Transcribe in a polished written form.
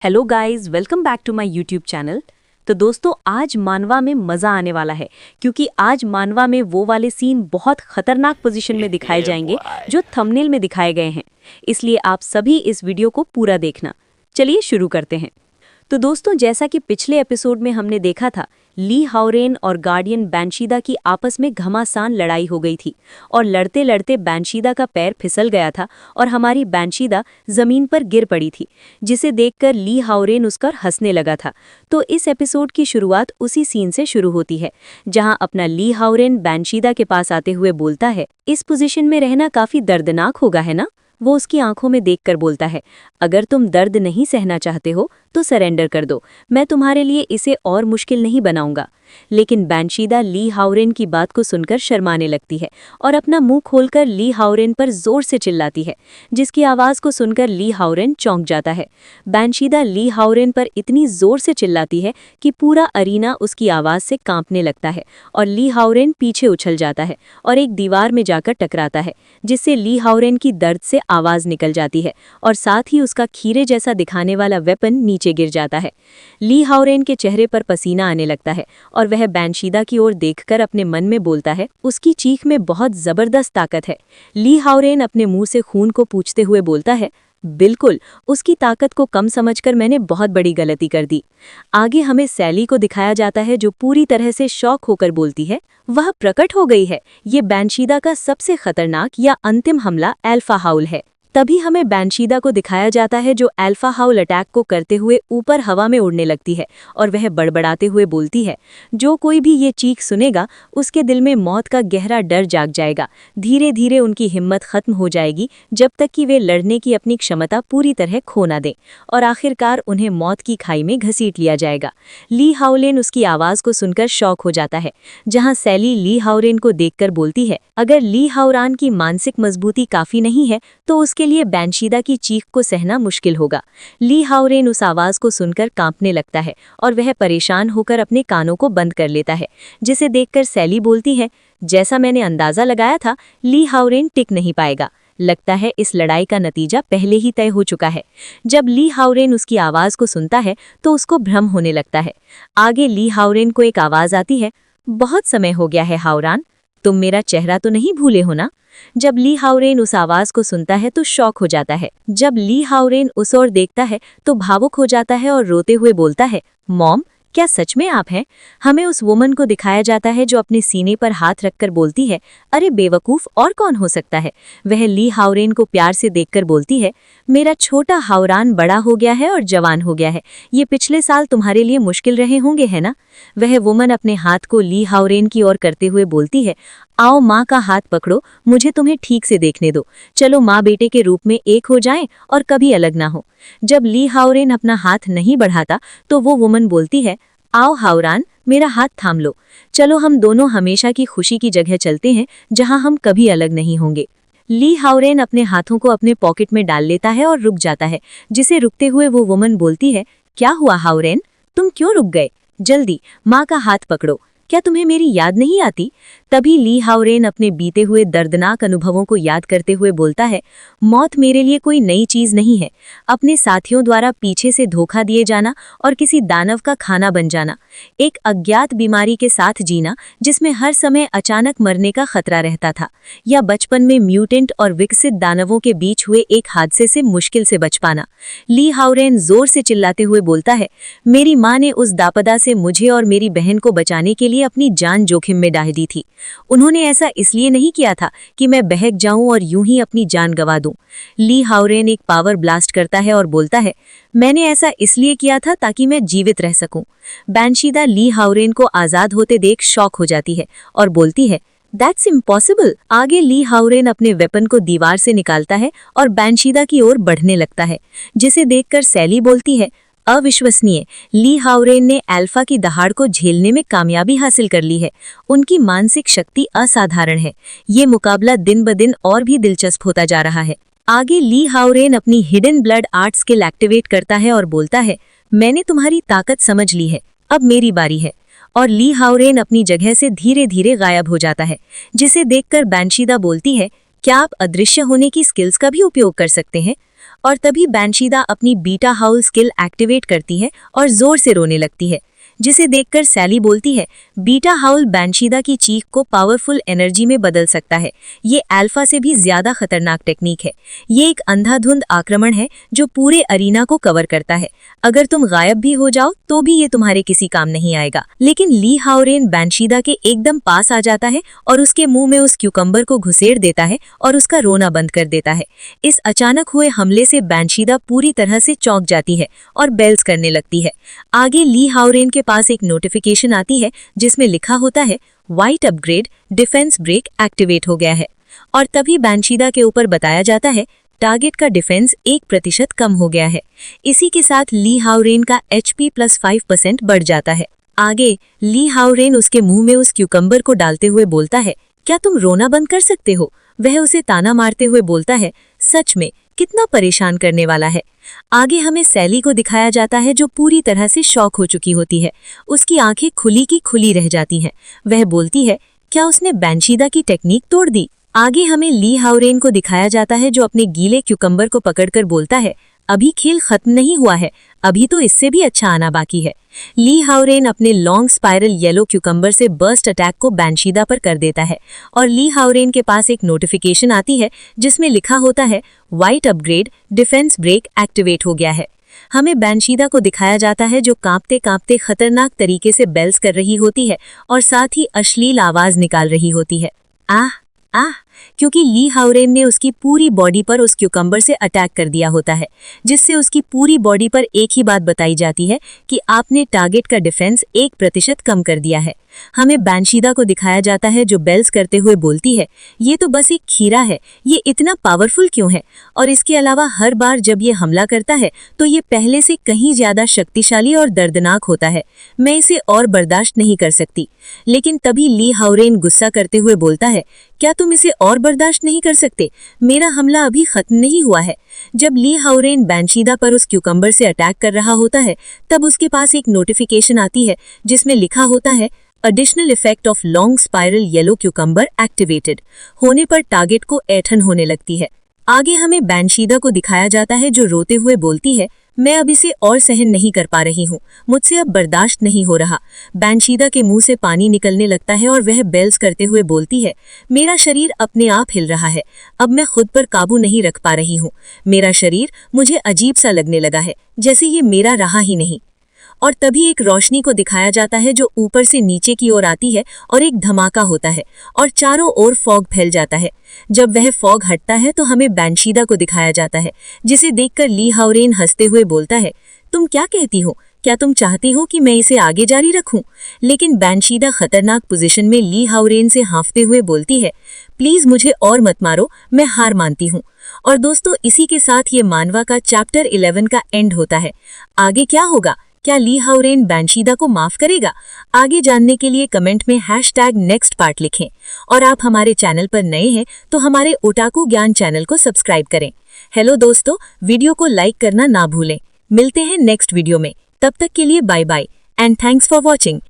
Hello guys, welcome back to my YouTube channel. तो दोस्तों, आज मानवा में मज़ा आने वाला है क्योंकि आज मानवा में वो वाले सीन बहुत खतरनाक पोजीशन में दिखाए जाएंगे जो थंबनेल में दिखाए गए हैं। इसलिए आप सभी इस वीडियो को पूरा देखना। चलिए शुरू करते हैं। तो दोस्तों, जैसा कि पिछले एपिसोड में हमने देखा था, ली हाओरेन और गार्डियन बैंशीदा की आपस में घमासान लड़ाई हो गई थी और लड़ते लड़ते बैंशीदा का पैर फिसल गया था और हमारी बैंशीदा जमीन पर गिर पड़ी थी, जिसे देखकर ली हाओरेन उस पर हंसने लगा था। तो इस एपिसोड की शुरुआत उसी सीन से शुरू होती है जहां अपना ली हाओरेन बैंशीदा के पास आते हुए बोलता है, इस पोजीशन में रहना काफी दर्दनाक होगा, है ना? वो उसकी आंखों में देखकर बोलता है, अगर तुम दर्द नहीं सहना चाहते हो तो सरेंडर कर दो, मैं तुम्हारे लिए इसे और मुश्किल नहीं बनाऊंगा। लेकिन बैंशीदा ली हाओरेन की बात को सुनकर शर्माने लगती है और अपना मुंह खोलकर ली हाओरेन पर जोर से चिल्लाती है, जिसकी आवाज़ को सुनकर ली हाओरेन चौंक जाता है। बैंशीदा ली हाओरेन पर इतनी जोर से चिल्लाती है कि पूरा अरीना उसकी आवाज़ से कांपने लगता है और ली हाओरेन पीछे उछल जाता है और एक दीवार में जाकर टकराता है, जिससे ली हाओरेन की दर्द से आवाज़ निकल जाती है और साथ ही उसका खीरे जैसा दिखाने वाला वेपन नीचे गिर जाता है। ली हाओरेन के चेहरे पर पसीना आने लगता है और वह बैंशीदा की ओर देखकर अपने मन में बोलता है, उसकी चीख में बहुत जबरदस्त ताकत है। ली हाओरेन अपने मुंह से खून को पूछते हुए बोलता है, बिल्कुल, उसकी ताकत को कम समझकर मैंने बहुत बड़ी गलती कर दी। आगे हमें सैली को दिखाया जाता है जो पूरी तरह से शॉक होकर बोलती है, वह प्रकट हो गई है, ये बैंशीदा का सबसे खतरनाक या अंतिम हमला अल्फा हाउल है। तभी हमें बैंशीदा को दिखाया जाता है जो अल्फा हाउल अटैक को करते हुए ऊपर हवा में उड़ने लगती है और वह बड़बड़ाते हुए बोलती है, जो कोई भी ये चीख सुनेगा उसके दिल में मौत का गहरा डर जाग जाएगा। धीरे धीरे उनकी हिम्मत खत्म हो जाएगी जब तक कि वे लड़ने की अपनी क्षमता पूरी तरह खो ना दें और आखिरकार उन्हें मौत की खाई में घसीट लिया जाएगा। ली हाओरेन उसकी आवाज़ को सुनकर शॉक हो जाता है, जहाँ सैली ली हाओरेन को देखकर बोलती है, अगर ली हाओरेन की मानसिक मजबूती काफ़ी नहीं है तो उसके लिए बैंशीदा की चीख को सहना मुश्किल होगा। ली हाओरेन उस आवाज़ को सुनकर कांपने लगता है और वह परेशान होकर अपने कानों को बंद कर लेता है, जिसे देखकर सैली बोलती है, जैसा मैंने अंदाज़ा लगाया था, ली हाओरेन टिक नहीं पाएगा। लगता है इस लड़ाई का नतीजा पहले ही तय हो चुका है। जब ली हाओरेन उसकी आवाज़ को सुनता है तो उसको भ्रम होने लगता है। आगे ली हाओरेन को एक आवाज़ आती है, बहुत समय हो गया है हाओरेन, तुम मेरा चेहरा तो नहीं भूले हो ना? जब ली हाओरेन उस आवाज़ को सुनता है तो शॉक हो जाता है। जब ली हाओरेन उस ओर देखता है तो भावुक हो जाता है और रोते हुए बोलता है, मॉम, क्या सच में आप हैं? हमें उस वुमन को दिखाया जाता है जो अपने सीने पर हाथ रखकर बोलती है, अरे बेवकूफ़, और कौन हो सकता है? वह ली हाओरेन को प्यार से देखकर बोलती है, मेरा छोटा हाओरेन बड़ा हो गया है और जवान हो गया है, ये पिछले साल तुम्हारे लिए मुश्किल रहे होंगे, है ना? वह वुमन अपने हाथ को ली हाओरेन की ओर करते हुए बोलती है, आओ माँ का हाथ पकड़ो, मुझे तुम्हें ठीक से देखने दो, चलो माँ बेटे के रूप में एक हो जाएं और कभी अलग ना हो। जब ली हाओरेन अपना हाथ नहीं बढ़ाता तो वो वुमन बोलती है, आओ हाओरेन, मेरा हाथ थाम लो, चलो हम दोनों हमेशा की खुशी की जगह चलते हैं जहां हम कभी अलग नहीं होंगे। ली हाओरेन अपने हाथों को अपने पॉकेट में डाल लेता है और रुक जाता है, जिसे रुकते हुए वो वुमन बोलती है, क्या हुआ हाओरेन, तुम क्यों रुक गए? जल्दी माँ का हाथ पकड़ो, क्या तुम्हें मेरी याद नहीं आती? तभी ली हाओरेन अपने बीते हुए दर्दनाक अनुभवों को याद करते हुए बोलता है, मौत मेरे लिए कोई नई चीज नहीं है। अपने साथियों द्वारा पीछे से धोखा दिए जाना और किसी दानव का खाना बन जाना, एक अज्ञात बीमारी के साथ जीना जिसमें हर समय अचानक मरने का खतरा रहता था, या बचपन में म्यूटेंट और विकसित दानवों के बीच हुए एक हादसे से मुश्किल से बच पाना। ली हाओरेन जोर से चिल्लाते हुए बोलता है, मेरी माँ ने उस दापदा से मुझे और मेरी बहन को बचाने के लिए अपनी जान जोखिम में डाल दी थी। उन्होंने ऐसा इसलिए नहीं किया था कि मैं बहक जाऊं और यूं ही अपनी जान गंवा दूं। ली हाओरेन एक पावर ब्लास्ट करता है और बोलता है, मैंने ऐसा इसलिए किया था ताकि मैं जीवित रह सकूं। बैंशीदा ली हाओरेन को आजाद होते देख शॉक हो जाती है और बोलती है, दैट्स इम्पॉसिबल। आगे ली हाओरेन अपने वेपन को दीवार से निकालता है और बैंशीदा की ओर बढ़ने लगता है, जिसे देखकर सैली बोलती है, अविश्वसनीय, ली हाओरेन ने अल्फा की दहाड़ को झेलने में कामयाबी हासिल कर ली है। उनकी मानसिक शक्ति असाधारण है। ये मुकाबला दिन ब दिन और भी दिलचस्प होता जा रहा है। आगे ली हाओरेन अपनी hidden blood art skill activate करता है और बोलता है, मैंने तुम्हारी ताकत समझ ली है, अब मेरी बारी है। और ली हाओरेन अपनी जगह से धीरे धीरे गायब हो जाता है, जिसे देखकर बैंशीदा बोलती है, क्या आप अदृश्य होने की स्किल्स का भी उपयोग कर सकते हैं? और तभी बैंशीदा अपनी बीटा हाउल स्किल एक्टिवेट करती है और जोर से रोने लगती है, जिसे देखकर सैली बोलती है, बीटा हाउल बैंशीदा की चीख को पावरफुल एनर्जी में बदल सकता है। ये अल्फा से भी ज्यादा खतरनाक टेक्निक है। ये एक अंधाधुंध आक्रमण है जो पूरे अरीना को कवर करता है। अगर तुम गायब भी हो जाओ तो भी ये तुम्हारे किसी काम नहीं आएगा। लेकिन ली हाओरेन बैंशीदा के एकदम पास आ जाता है और उसके मुंह में उस क्यूकम्बर को घुसेड़ देता है और उसका रोना बंद कर देता है। इस अचानक हुए हमले से बैंशीदा पूरी तरह से चौंक जाती है और बेल्स करने लगती है। आगे ली हाओरेन के पास एक नोटिफिकेशन आती है जिसमें लिखा होता है, white upgrade defence break activate हो गया है। और तभी बैंशीदा के ऊपर बताया जाता है, टारगेट का डिफेंस 1% कम हो गया है। इसी के साथ ली हाओरेन का HP + 5% बढ़ जाता है। आगे ली हाओरेन उसके मुंह में उस क्यूकम्बर को डालते हुए बोलता है, क्या तुम रोना बंद कर सकते हो? वह उसे ताना मारते हुए बोलता है, सच में कितना परेशान करने वाला है। आगे हमें सैली को दिखाया जाता है जो पूरी तरह से शॉक हो चुकी होती है। उसकी आंखें खुली की खुली रह जाती हैं। वह बोलती है, क्या उसने बैंशीदा की टेक्निक तोड़ दी? आगे हमें ली हाओरेन को दिखाया जाता है जो अपने गीले क्यूकम्बर को पकड़कर बोलता है, अभी खेल खत्म नहीं हुआ है, अभी तो इससे भी अच्छा आना बाकी है। ली हाओरेन अपने लॉन्ग स्पाइरल येलो क्यूकम्बर से बर्स्ट अटैक को बैंशीदा पर कर देता है और ली हाओरेन के पास एक नोटिफिकेशन आती है जिसमें लिखा होता है, white upgrade defence break activate हो गया है। हमें बैंशीदा को दिखाया जाता है जो कांपते कांपते खतरनाक तरीके से बेल्स कर रही होती है और साथ ही अश्लील आवाज निकाल रही होती है, आह आह, क्योंकि ली हाओरेन ने उसकी पूरी बॉडी पर उस क्यूकम्बर से अटैक कर दिया होता है, जिससे उसकी पूरी बॉडी पर एक ही बात बताई जाती है कि आपने टारगेट का डिफेंस 1% कम कर दिया है। हमें बैंशीदा को दिखाया जाता है जो बेल्स करते हुए बोलती है, ये तो बस एक खीरा है, ये इतना पावरफुल क्यों है? और इसके अलावा हर बार जब ये हमला करता है तो ये पहले से कहीं ज्यादा शक्तिशाली और दर्दनाक होता है। मैं इसे और बर्दाश्त नहीं कर सकती। लेकिन तभी ली हाओरेन गुस्सा करते हुए बोलता है, क्या तुम इसे और बर्दाश्त नहीं कर सकते? मेरा हमला अभी खत्म नहीं हुआ है। जब ली हाओरेन बैंशीदा पर उस क्यूकम्बर से अटैक कर रहा होता है तब उसके पास एक नोटिफिकेशन आती है जिसमें लिखा होता है, additional effect of long spiral yellow cucumber activated होने पर टारगेट को ऐंठन होने लगती है। आगे हमें बैंशीदा को दिखाया जाता है जो रोते हुए बोलती है, मैं अब इसे और सहन नहीं कर पा रही हूँ, मुझसे अब बर्दाश्त नहीं हो रहा। बैंशीदा के मुंह से पानी निकलने लगता है और वह बेल्स करते हुए बोलती है, मेरा शरीर अपने आप हिल रहा है, अब मैं खुद पर काबू नहीं रख पा रही हूँ। मेरा शरीर मुझे अजीब सा लगने लगा है, जैसे ये मेरा रहा ही नहीं। और तभी एक रोशनी को दिखाया जाता है जो ऊपर से नीचे की ओर आती है और एक धमाका होता है और चारों ओर फॉग फैल जाता है। जब वह फॉग हटता है तो हमें बैंशीदा को दिखाया जाता है, जिसे देखकर ली हाओरेन हंसते हुए बोलता है, तुम क्या कहती हो? क्या तुम चाहती हो कि मैं इसे आगे जारी रखूं? लेकिन बैंशीदा खतरनाक पोजीशन में ली हाओरेन से हाँफते हुए बोलती है, प्लीज मुझे और मत मारो, मैं हार मानती हूँ। और दोस्तों, इसी के साथ ये मानवा का चैप्टर 11 का एंड होता है। आगे क्या होगा? क्या ली हाओरेन बैंशीदा को माफ करेगा? आगे जानने के लिए कमेंट में #नेक्स्ट पार्ट लिखें। और आप हमारे चैनल पर नए हैं तो हमारे ओटाकू ज्ञान चैनल को सब्सक्राइब करें। हेलो दोस्तों, वीडियो को लाइक करना ना भूलें। मिलते हैं नेक्स्ट वीडियो में, तब तक के लिए bye bye and thanks for watching.